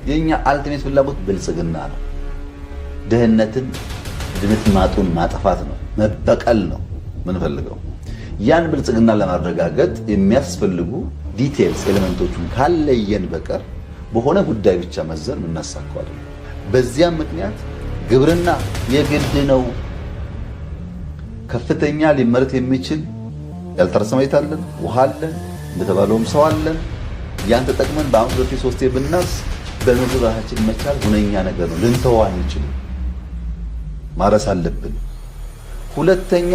የኛ አልቲሜት ፍላጎት ብልጽግና ነው። ድህነትን ድምጥማጡን ማጥፋት ነው፣ መበቀል ነው ምንፈልገው። ያን ብልጽግና ለማረጋገጥ የሚያስፈልጉ ዲቴልስ ኤሌመንቶቹን ካለየን በቀር በሆነ ጉዳይ ብቻ መዘን የምናሳካው አይደለም። በዚያም ምክንያት ግብርና የግድ ነው። ከፍተኛ ሊመረት የሚችል ያልታረሰ መሬት አለን፣ ውሃ አለን፣ እንደተባለውም ሰው አለን። ያን ተጠቅመን በአመት 2-3 ብናስ በምግብ ራሳችን መቻል ሁነኛ ነገር ነው። ልንተው አንችልም፣ ማረስ አለብን። ሁለተኛ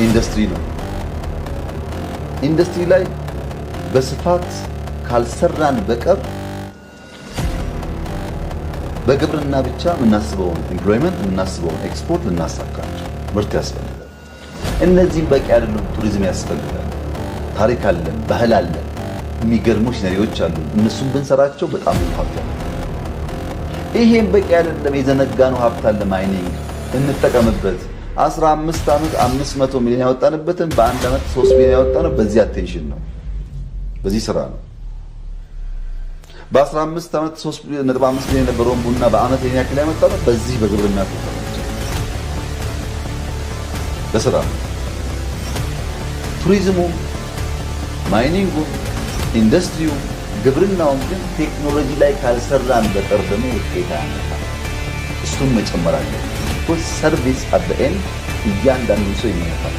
ኢንዱስትሪ ነው። ኢንዱስትሪ ላይ በስፋት ካልሰራን በቀር በግብርና ብቻ የምናስበውን ኤምፕሎይመንት የምናስበውን ኤክስፖርት ልናሳካቸው ምርት ያስፈልጋል። እነዚህም በቂ አይደሉም። ቱሪዝም ያስፈልጋል። ታሪክ አለን፣ ባህል አለን፣ የሚገርሙ ሲነሪዎች አሉ። እነሱም ብንሰራቸው በጣም ሀብት ያለ። ይሄም በቂ አይደለም። የዘነጋነው ሀብት አለ። ማይኒንግ እንጠቀምበት። 15 ዓመት 500 ሚሊዮን ያወጣንበትን በአንድ ዓመት 3 ሚሊዮን ያወጣነው በዚህ አቴንሽን ነው፣ በዚህ ስራ ነው። በ15 ዓመት 3.5 ሚሊዮን የነበረውን ቡና በአመት የኛ ያክል ያመጣነው በዚህ በግብርና በስራ ነው። ቱሪዝሙ፣ ማይኒንጉ፣ ኢንዱስትሪው፣ ግብርናውም ግን ቴክኖሎጂ ላይ ካልሰራን በቀር ደግሞ ውጤት አያመጣም። እሱም መጨመር አለ። ሰርቪስ አት ዘ ኤንድ እያንዳንዱ ሰው ይመጣል።